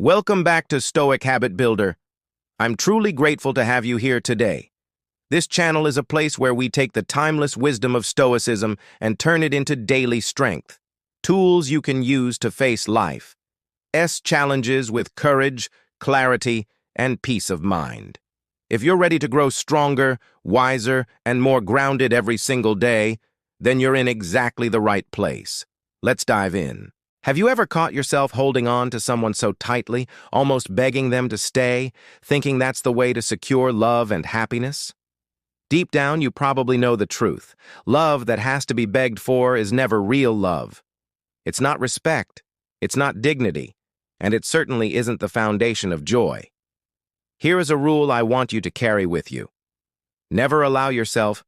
Welcome back to Stoic Habit Builder. I'm truly grateful to have you here today. This channel is a place where we take the timeless wisdom of Stoicism and turn it into daily strength, tools you can use to face life's challenges with courage, clarity, and peace of mind. If you're ready to grow stronger, wiser, and more grounded every single day, then you're in exactly the right place. Let's dive in. Have you ever caught yourself holding on to someone so tightly, almost begging them to stay, thinking that's the way to secure love and happiness? Deep down, you probably know the truth. Love that has to be begged for is never real love. It's not respect, it's not dignity, and it certainly isn't the foundation of joy. Here is a rule I want you to carry with you. Never allow yourself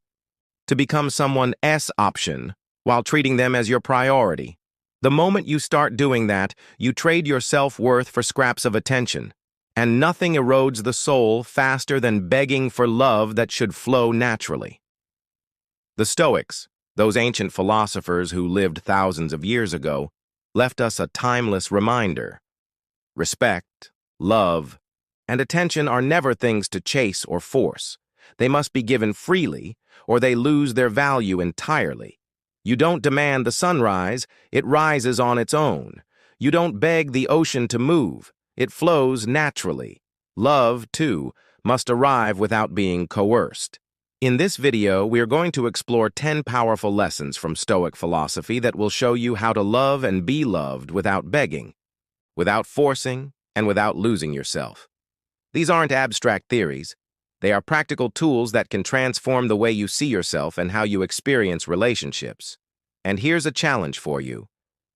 to become someone's option while treating them as your priority. The moment you start doing that, you trade your self-worth for scraps of attention, and nothing erodes the soul faster than begging for love that should flow naturally. The Stoics, those ancient philosophers who lived thousands of years ago, left us a timeless reminder. Respect, love, and attention are never things to chase or force. They must be given freely, or they lose their value entirely. You don't demand the sunrise, it rises on its own. You don't beg the ocean to move, it flows naturally. Love, too, must arrive without being coerced. In this video, we are going to explore 10 powerful lessons from Stoic philosophy that will show you how to love and be loved without begging, without forcing, and without losing yourself. These aren't abstract theories. They are practical tools that can transform the way you see yourself and how you experience relationships. And here's a challenge for you.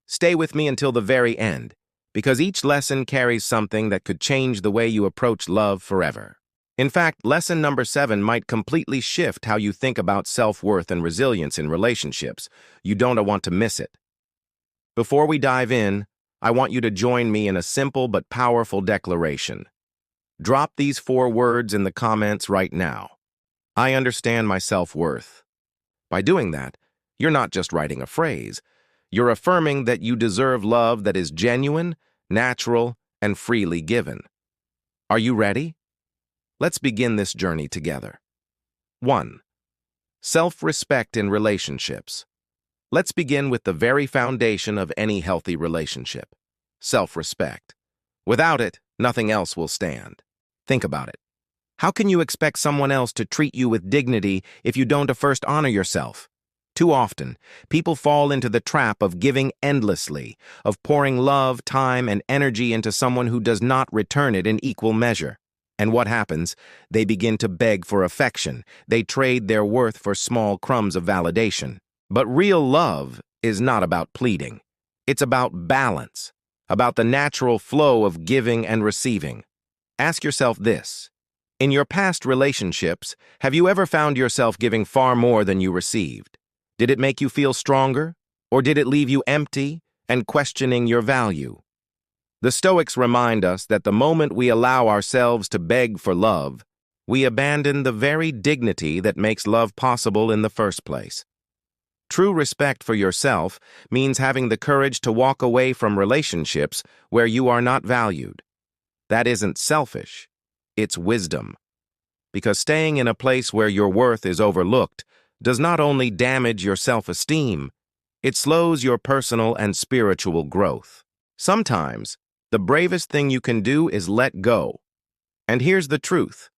Stay with me until the very end, because each lesson carries something that could change the way you approach love forever. In fact, lesson number 7 might completely shift how you think about self-worth and resilience in relationships. You don't want to miss it. Before we dive in, I want you to join me in a simple but powerful declaration. Drop these 4 words in the comments right now. I understand my self-worth. By doing that, you're not just writing a phrase. You're affirming that you deserve love that is genuine, natural, and freely given. Are you ready? Let's begin this journey together. 1. Self-respect in relationships. Let's begin with the very foundation of any healthy relationship. Self-respect. Without it, nothing else will stand. Think about it. How can you expect someone else to treat you with dignity if you don't first honor yourself? Too often, people fall into the trap of giving endlessly, of pouring love, time, and energy into someone who does not return it in equal measure. And what happens? They begin to beg for affection. They trade their worth for small crumbs of validation. But real love is not about pleading. It's about balance, about the natural flow of giving and receiving. Ask yourself this. In your past relationships, have you ever found yourself giving far more than you received? Did it make you feel stronger, or did it leave you empty and questioning your value? The Stoics remind us that the moment we allow ourselves to beg for love, we abandon the very dignity that makes love possible in the first place. True respect for yourself means having the courage to walk away from relationships where you are not valued. That isn't selfish, it's wisdom. Because staying in a place where your worth is overlooked does not only damage your self-esteem, it slows your personal and spiritual growth. Sometimes, the bravest thing you can do is let go. And here's the truth.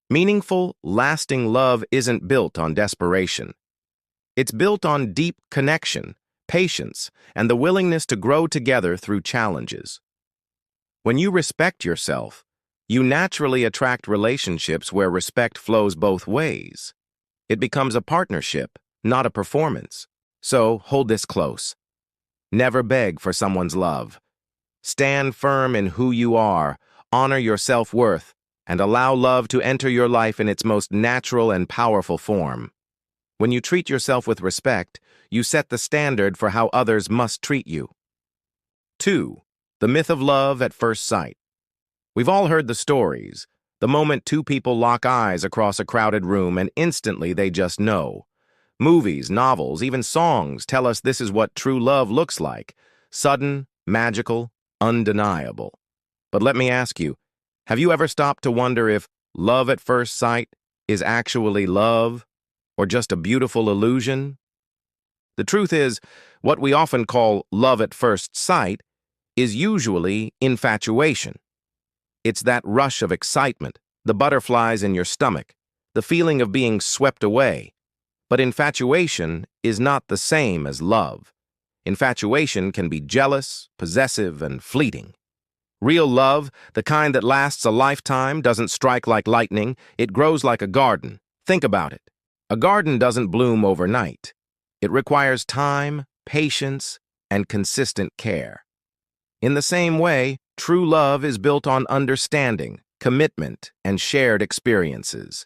Meaningful, lasting love isn't built on desperation. It's built on deep connection, patience, and the willingness to grow together through challenges. When you respect yourself, you naturally attract relationships where respect flows both ways. It becomes a partnership, not a performance. So, hold this close. Never beg for someone's love. Stand firm in who you are, honor your self-worth, and allow love to enter your life in its most natural and powerful form. When you treat yourself with respect, you set the standard for how others must treat you. 2. The myth of love at first sight. We've all heard the stories. The moment two people lock eyes across a crowded room and instantly they just know. Movies, novels, even songs tell us this is what true love looks like. Sudden, magical, undeniable. But let me ask you, have you ever stopped to wonder if love at first sight is actually love or just a beautiful illusion? The truth is, what we often call love at first sight is usually infatuation. It's that rush of excitement, the butterflies in your stomach, the feeling of being swept away. But infatuation is not the same as love. Infatuation can be jealous, possessive, and fleeting. Real love, the kind that lasts a lifetime, doesn't strike like lightning. It grows like a garden. Think about it. A garden doesn't bloom overnight. It requires time, patience, and consistent care. In the same way, true love is built on understanding, commitment, and shared experiences.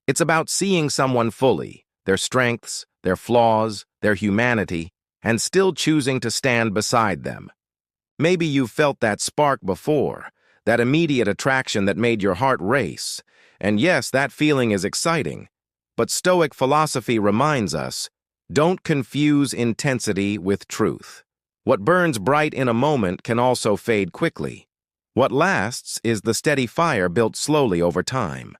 It's about seeing someone fully, their strengths, their flaws, their humanity, and still choosing to stand beside them. Maybe you've felt that spark before, that immediate attraction that made your heart race. And yes, that feeling is exciting. But Stoic philosophy reminds us, don't confuse intensity with truth. What burns bright in a moment can also fade quickly. What lasts is the steady fire built slowly over time.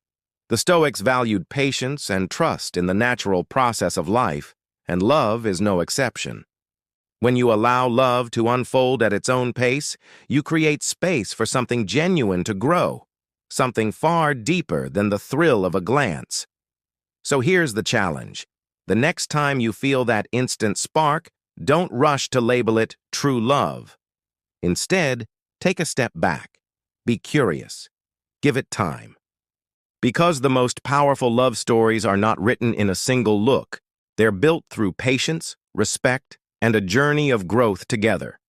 The Stoics valued patience and trust in the natural process of life, and love is no exception. When you allow love to unfold at its own pace, you create space for something genuine to grow, something far deeper than the thrill of a glance. So here's the challenge. The next time you feel that instant spark, don't rush to label it true love. Instead, take a step back. Be curious. Give it time. Because the most powerful love stories are not written in a single look, they're built through patience, respect, and a journey of growth together.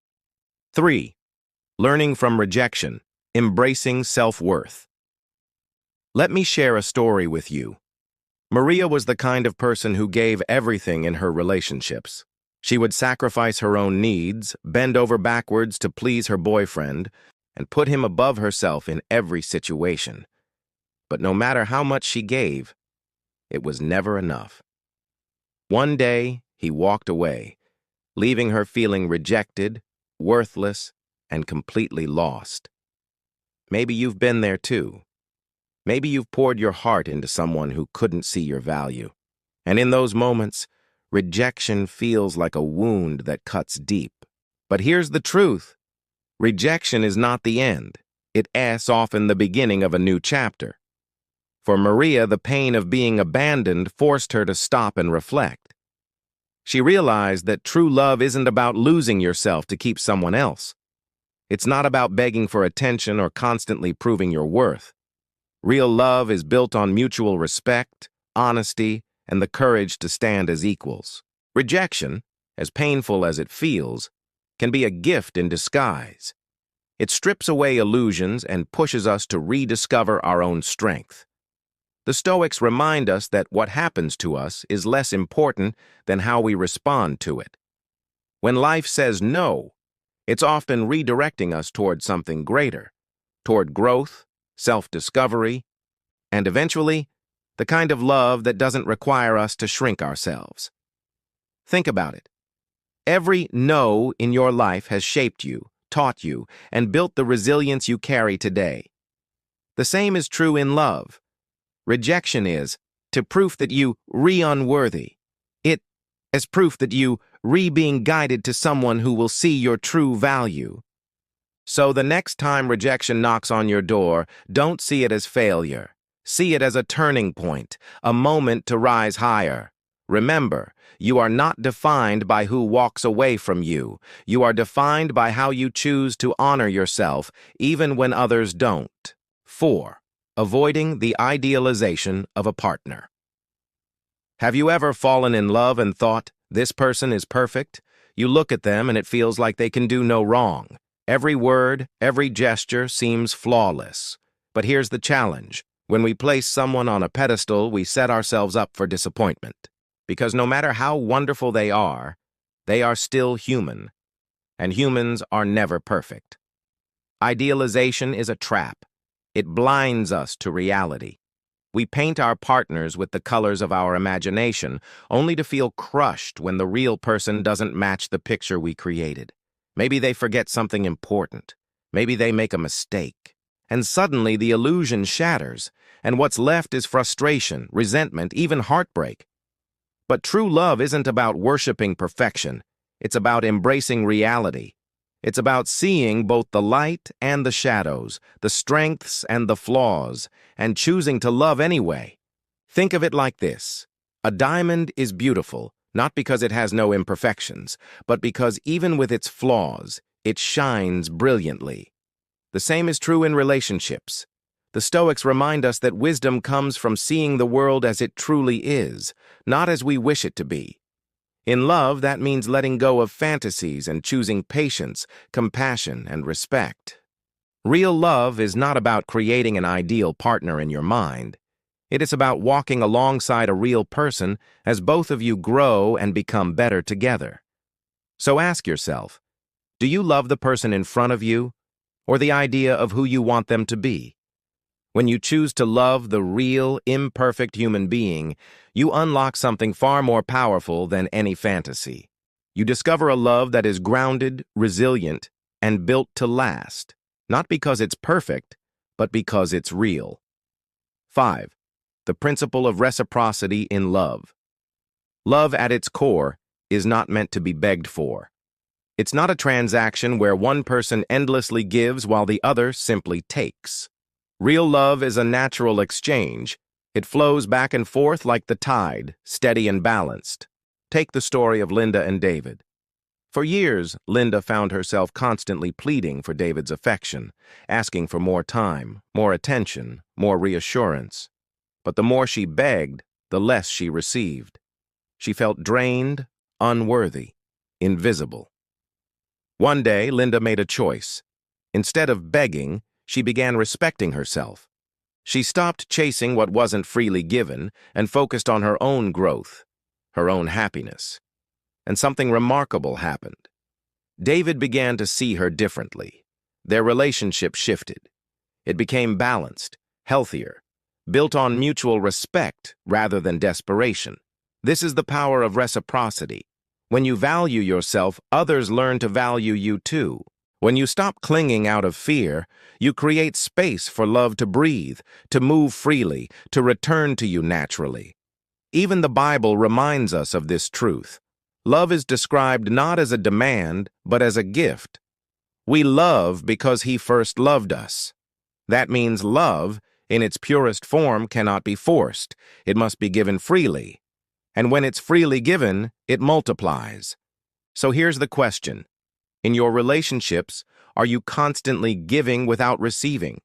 3. Learning from rejection, embracing self-worth. Let me share a story with you. Maria was the kind of person who gave everything in her relationships. She would sacrifice her own needs, bend over backwards to please her boyfriend, and put him above herself in every situation. But no matter how much she gave, it was never enough. One day, he walked away, leaving her feeling rejected, worthless, and completely lost. Maybe you've been there too. Maybe you've poured your heart into someone who couldn't see your value. And in those moments, rejection feels like a wound that cuts deep. But here's the truth. Rejection is not the end. It's often the beginning of a new chapter. For Maria, the pain of being abandoned forced her to stop and reflect. She realized that true love isn't about losing yourself to keep someone else. It's not about begging for attention or constantly proving your worth. Real love is built on mutual respect, honesty, and the courage to stand as equals. Rejection, as painful as it feels, can be a gift in disguise. It strips away illusions and pushes us to rediscover our own strength. The Stoics remind us that what happens to us is less important than how we respond to it. When life says no, it's often redirecting us toward something greater, toward growth, self-discovery, and eventually, the kind of love that doesn't require us to shrink ourselves. Think about it. Every no in your life has shaped you, taught you, and built the resilience you carry today. The same is true in love. Rejection is, to proof that you unworthy. It as proof that you being guided to someone who will see your true value. So the next time rejection knocks on your door, don't see it as failure. See it as a turning point, a moment to rise higher. Remember, you are not defined by who walks away from you. You are defined by how you choose to honor yourself, even when others don't. 4. Avoiding the idealization of a partner. Have you ever fallen in love and thought, this person is perfect? You look at them and it feels like they can do no wrong. Every word, every gesture seems flawless. But here's the challenge. When we place someone on a pedestal, we set ourselves up for disappointment. Because no matter how wonderful they are still human. And humans are never perfect. Idealization is a trap. It blinds us to reality. We paint our partners with the colors of our imagination, only to feel crushed when the real person doesn't match the picture we created. Maybe they forget something important. Maybe they make a mistake. And suddenly the illusion shatters, and what's left is frustration, resentment, even heartbreak. But true love isn't about worshiping perfection. It's about embracing reality. It's about seeing both the light and the shadows, the strengths and the flaws, and choosing to love anyway. Think of it like this. A diamond is beautiful, not because it has no imperfections, but because even with its flaws, it shines brilliantly. The same is true in relationships. The Stoics remind us that wisdom comes from seeing the world as it truly is, not as we wish it to be. In love, that means letting go of fantasies and choosing patience, compassion, and respect. Real love is not about creating an ideal partner in your mind. It is about walking alongside a real person as both of you grow and become better together. So ask yourself, do you love the person in front of you, or the idea of who you want them to be? When you choose to love the real, imperfect human being, you unlock something far more powerful than any fantasy. You discover a love that is grounded, resilient, and built to last, not because it's perfect, but because it's real. 5. The principle of reciprocity in love. Love at its core is not meant to be begged for. It's not a transaction where one person endlessly gives while the other simply takes. Real love is a natural exchange. It flows back and forth like the tide, steady and balanced. Take the story of Linda and David. For years, Linda found herself constantly pleading for David's affection, asking for more time, more attention, more reassurance. But the more she begged, the less she received. She felt drained, unworthy, invisible. One day, Linda made a choice. Instead of begging, she began respecting herself. She stopped chasing what wasn't freely given and focused on her own growth, her own happiness. And something remarkable happened. David began to see her differently. Their relationship shifted. It became balanced, healthier, built on mutual respect rather than desperation. This is the power of reciprocity. When you value yourself, others learn to value you too. When you stop clinging out of fear, you create space for love to breathe, to move freely, to return to you naturally. Even the Bible reminds us of this truth. Love is described not as a demand, but as a gift. We love because He first loved us. That means love, in its purest form, cannot be forced. It must be given freely. And when it's freely given, it multiplies. So here's the question. In your relationships, are you constantly giving without receiving?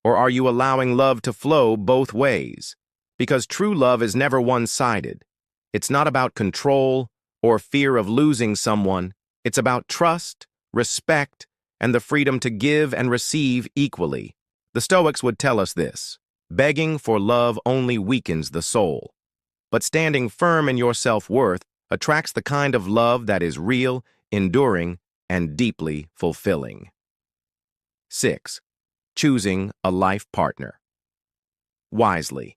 Or are you allowing love to flow both ways? Because true love is never one-sided. It's not about control or fear of losing someone. It's about trust, respect, and the freedom to give and receive equally. The Stoics would tell us this. Begging for love only weakens the soul. But standing firm in your self-worth attracts the kind of love that is real, enduring, and deeply fulfilling. 6. Choosing a life partner. Wisely.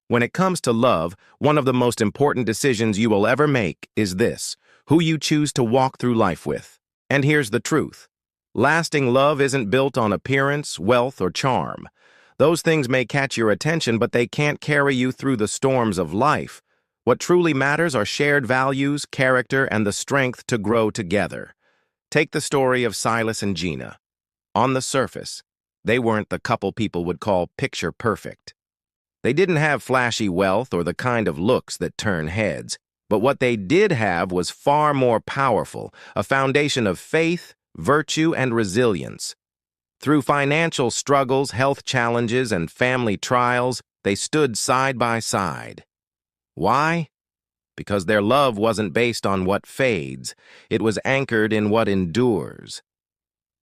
When it comes to love, one of the most important decisions you will ever make is this: who you choose to walk through life with. And here's the truth. Lasting love isn't built on appearance, wealth, or charm. Those things may catch your attention, but they can't carry you through the storms of life. What truly matters are shared values, character, and the strength to grow together. Take the story of Silas and Gina. On the surface, they weren't the couple people would call picture perfect. They didn't have flashy wealth or the kind of looks that turn heads, but what they did have was far more powerful, a foundation of faith, virtue, and resilience. Through financial struggles, health challenges, and family trials, they stood side by side. Why? Because their love wasn't based on what fades, it was anchored in what endures.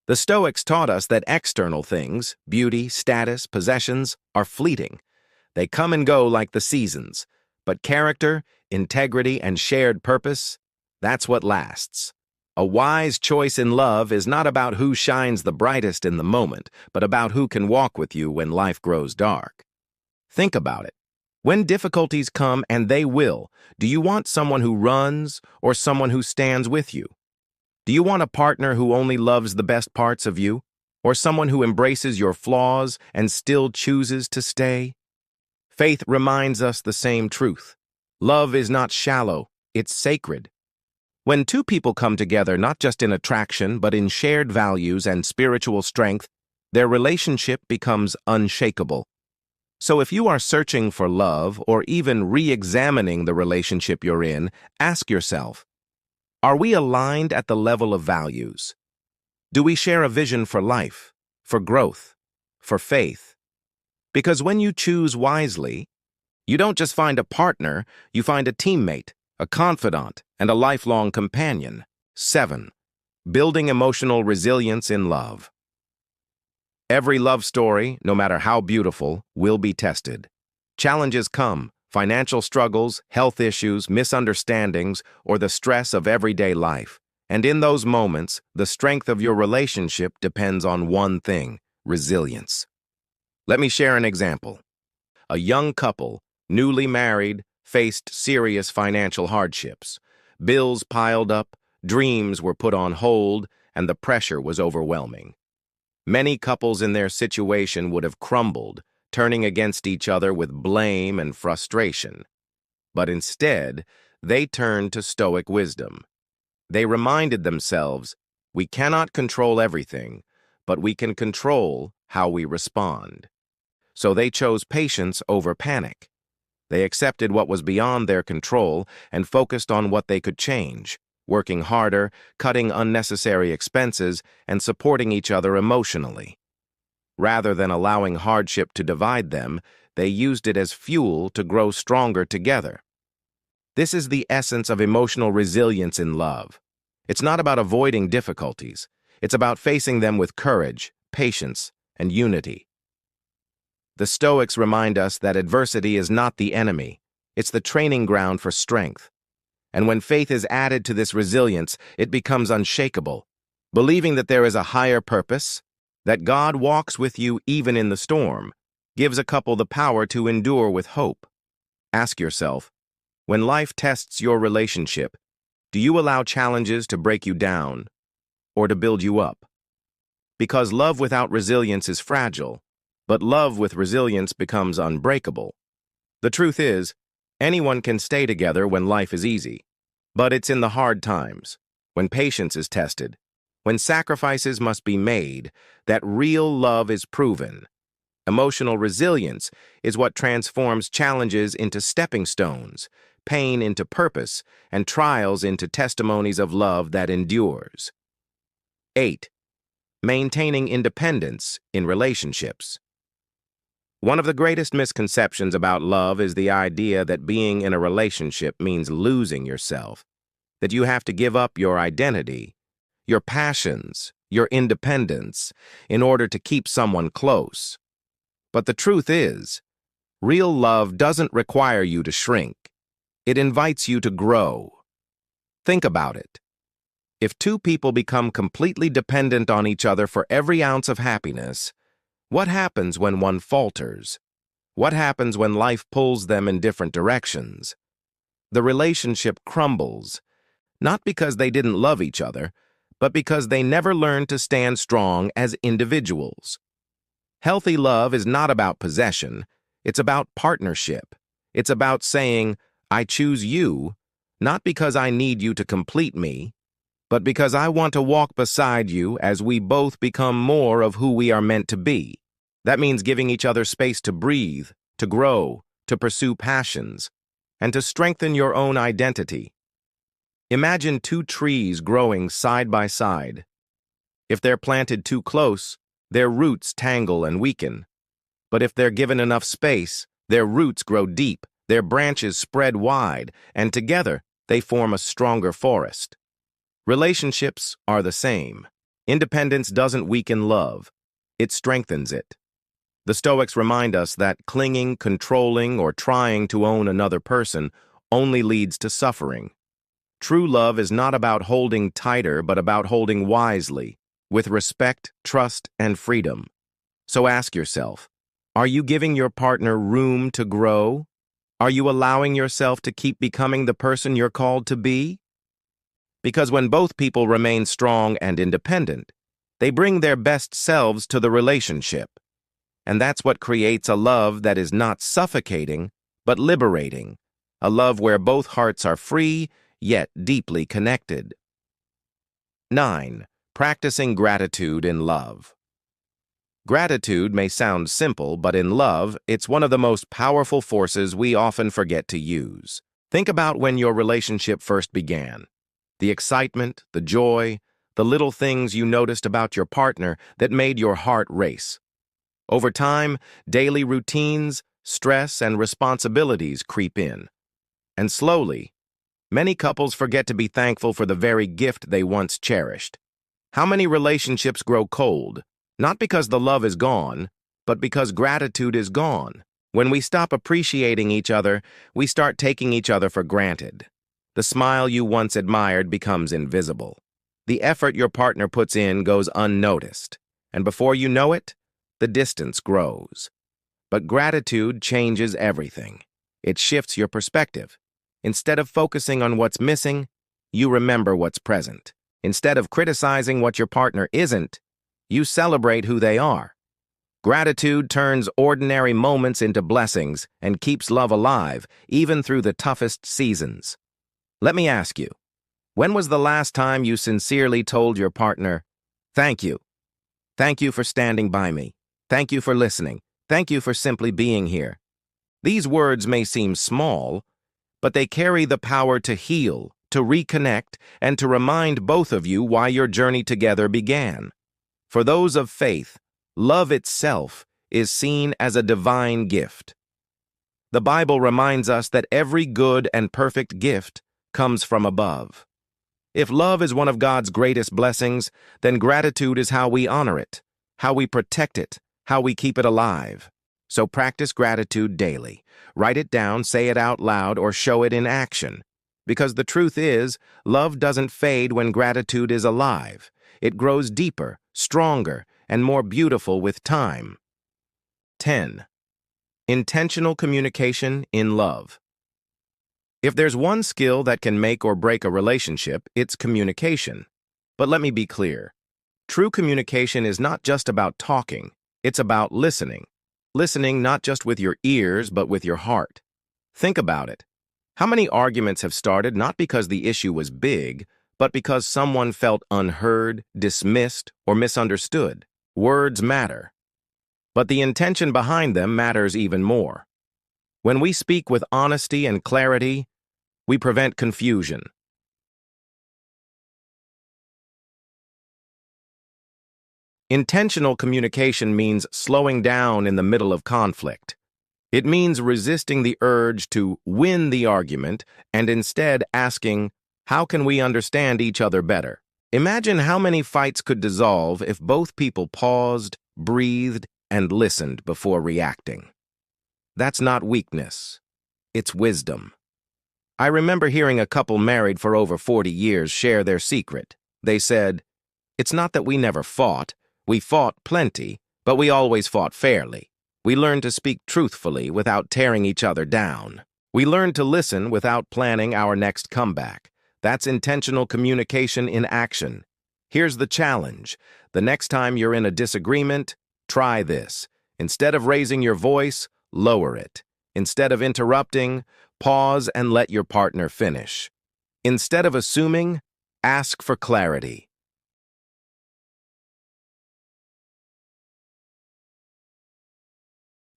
The Stoics taught us that external things, beauty, status, possessions, are fleeting. They come and go like the seasons, but character, integrity, and shared purpose, that's what lasts. A wise choice in love is not about who shines the brightest in the moment, but about who can walk with you when life grows dark. Think about it. When difficulties come, and they will, do you want someone who runs or someone who stands with you? Do you want a partner who only loves the best parts of you, or someone who embraces your flaws and still chooses to stay? Faith reminds us the same truth. Love is not shallow, it's sacred. When two people come together not just in attraction but in shared values and spiritual strength, their relationship becomes unshakable. So if you are searching for love or even re-examining the relationship you're in, ask yourself, are we aligned at the level of values? Do we share a vision for life, for growth, for faith? Because when you choose wisely, you don't just find a partner, you find a teammate, a confidant, and a lifelong companion. 7. Building emotional resilience in love. Every love story, no matter how beautiful, will be tested. Challenges come, financial struggles, health issues, misunderstandings, or the stress of everyday life. And in those moments, the strength of your relationship depends on one thing: resilience. Let me share an example. A young couple, newly married, faced serious financial hardships. Bills piled up, dreams were put on hold, and the pressure was overwhelming. Many couples in their situation would have crumbled, turning against each other with blame and frustration. But instead, they turned to Stoic wisdom. They reminded themselves, we cannot control everything, but we can control how we respond. So they chose patience over panic. They accepted what was beyond their control and focused on what they could change, working harder, cutting unnecessary expenses, and supporting each other emotionally. Rather than allowing hardship to divide them, they used it as fuel to grow stronger together. This is the essence of emotional resilience in love. It's not about avoiding difficulties. It's about facing them with courage, patience, and unity. The Stoics remind us that adversity is not the enemy. It's the training ground for strength. And when faith is added to this resilience, it becomes unshakable. Believing that there is a higher purpose, that God walks with you even in the storm, gives a couple the power to endure with hope. Ask yourself, when life tests your relationship, do you allow challenges to break you down or to build you up? Because love without resilience is fragile, but love with resilience becomes unbreakable. The truth is, anyone can stay together when life is easy. But it's in the hard times, when patience is tested, when sacrifices must be made, that real love is proven. Emotional resilience is what transforms challenges into stepping stones, pain into purpose, and trials into testimonies of love that endures. 8. Maintaining independence in relationships. One of the greatest misconceptions about love is the idea that being in a relationship means losing yourself, that you have to give up your identity, your passions, your independence, in order to keep someone close. But the truth is, real love doesn't require you to shrink. It invites you to grow. Think about it. If two people become completely dependent on each other for every ounce of happiness, what happens when one falters? What happens when life pulls them in different directions? The relationship crumbles, not because they didn't love each other, but because they never learned to stand strong as individuals. Healthy love is not about possession, it's about partnership. It's about saying, I choose you, not because I need you to complete me, but because I want to walk beside you as we both become more of who we are meant to be. That means giving each other space to breathe, to grow, to pursue passions, and to strengthen your own identity. Imagine two trees growing side by side. If they're planted too close, their roots tangle and weaken. But if they're given enough space, their roots grow deep, their branches spread wide, and together they form a stronger forest. Relationships are the same. Independence doesn't weaken love, it strengthens it. The Stoics remind us that clinging, controlling, or trying to own another person only leads to suffering. True love is not about holding tighter, but about holding wisely, with respect, trust, and freedom. So ask yourself, are you giving your partner room to grow? Are you allowing yourself to keep becoming the person you're called to be? Because when both people remain strong and independent, they bring their best selves to the relationship. And that's what creates a love that is not suffocating, but liberating. A love where both hearts are free, yet deeply connected. 9. Practicing gratitude in love. Gratitude may sound simple, but in love, it's one of the most powerful forces we often forget to use. Think about when your relationship first began. The excitement, the joy, the little things you noticed about your partner that made your heart race. Over time, daily routines, stress, and responsibilities creep in. And slowly, many couples forget to be thankful for the very gift they once cherished. How many relationships grow cold, not because the love is gone, but because gratitude is gone? When we stop appreciating each other, we start taking each other for granted. The smile you once admired becomes invisible. The effort your partner puts in goes unnoticed, and before you know it, the distance grows. But gratitude changes everything. It shifts your perspective. Instead of focusing on what's missing, you remember what's present. Instead of criticizing what your partner isn't, you celebrate who they are. Gratitude turns ordinary moments into blessings and keeps love alive, even through the toughest seasons. Let me ask you, when was the last time you sincerely told your partner, "Thank you. Thank you for standing by me. Thank you for listening. Thank you for simply being here"? These words may seem small, but they carry the power to heal, to reconnect, and to remind both of you why your journey together began. For those of faith, love itself is seen as a divine gift. The Bible reminds us that every good and perfect gift comes from above. If love is one of God's greatest blessings, then gratitude is how we honor it, how we protect it, how we keep it alive. So practice gratitude daily. Write it down, say it out loud, or show it in action. Because the truth is, love doesn't fade when gratitude is alive. It grows deeper, stronger, and more beautiful with time. 10. Intentional communication in love. If there's one skill that can make or break a relationship, it's communication. But let me be clear. True communication is not just about talking. It's about listening. Listening not just with your ears, but with your heart. Think about it. How many arguments have started not because the issue was big, but because someone felt unheard, dismissed, or misunderstood? Words matter. But the intention behind them matters even more. When we speak with honesty and clarity, we prevent confusion. Intentional communication means slowing down in the middle of conflict. It means resisting the urge to win the argument and instead asking, how can we understand each other better? Imagine how many fights could dissolve if both people paused, breathed, and listened before reacting. That's not weakness. It's wisdom. I remember hearing a couple married for over 40 years share their secret. They said, "It's not that we never fought. We fought plenty, but we always fought fairly. We learned to speak truthfully without tearing each other down. We learned to listen without planning our next comeback. That's intentional communication in action." Here's the challenge. The next time you're in a disagreement, try this. Instead of raising your voice, lower it. Instead of interrupting, pause and let your partner finish. Instead of assuming, ask for clarity.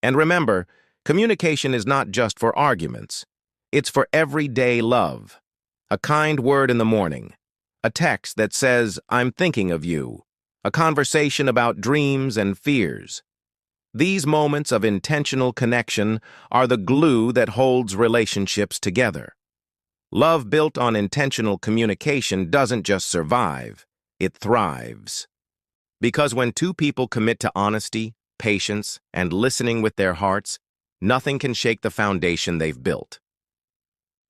And remember, communication is not just for arguments. It's for everyday love. A kind word in the morning. A text that says, "I'm thinking of you." A conversation about dreams and fears. These moments of intentional connection are the glue that holds relationships together. Love built on intentional communication doesn't just survive, it thrives. Because when two people commit to honesty, patience, and listening with their hearts, nothing can shake the foundation they've built.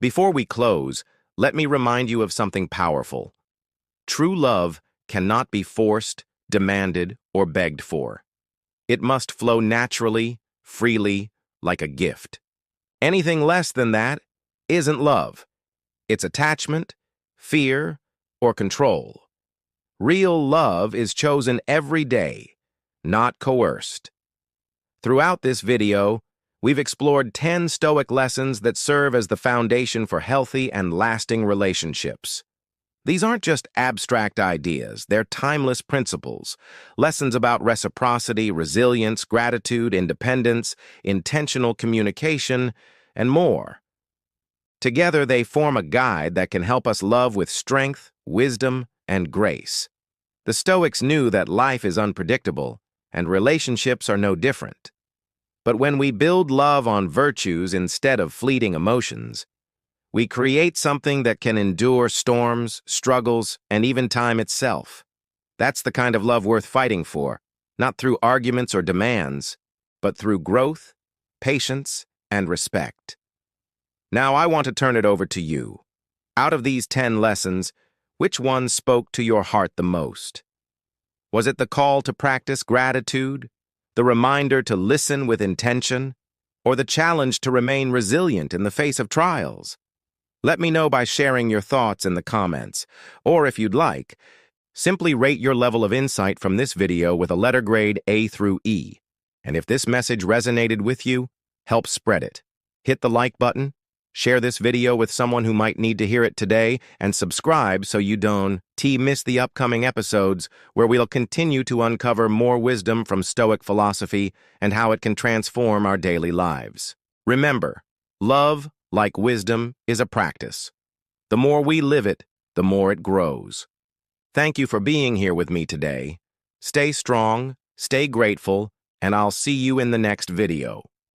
Before we close, let me remind you of something powerful. True love cannot be forced, demanded, or begged for. It must flow naturally, freely, like a gift. Anything less than that isn't love. It's attachment, fear, or control. Real love is chosen every day, not coerced. Throughout this video, we've explored 10 Stoic lessons that serve as the foundation for healthy and lasting relationships. These aren't just abstract ideas, they're timeless principles, lessons about reciprocity, resilience, gratitude, independence, intentional communication, and more. Together, they form a guide that can help us love with strength, wisdom, and grace. The Stoics knew that life is unpredictable, and relationships are no different. But when we build love on virtues instead of fleeting emotions, we create something that can endure storms, struggles, and even time itself. That's the kind of love worth fighting for, not through arguments or demands, but through growth, patience, and respect. Now I want to turn it over to you. Out of these 10 lessons, which one spoke to your heart the most? Was it the call to practice gratitude, the reminder to listen with intention, or the challenge to remain resilient in the face of trials? Let me know by sharing your thoughts in the comments, or if you'd like, simply rate your level of insight from this video with a letter grade A through E. And if this message resonated with you, help spread it. Hit the like button, share this video with someone who might need to hear it today, and subscribe so you don't miss the upcoming episodes where we'll continue to uncover more wisdom from Stoic philosophy and how it can transform our daily lives. Remember, love, like wisdom, is a practice. The more we live it, the more it grows. Thank you for being here with me today. Stay strong, stay grateful, and I'll see you in the next video.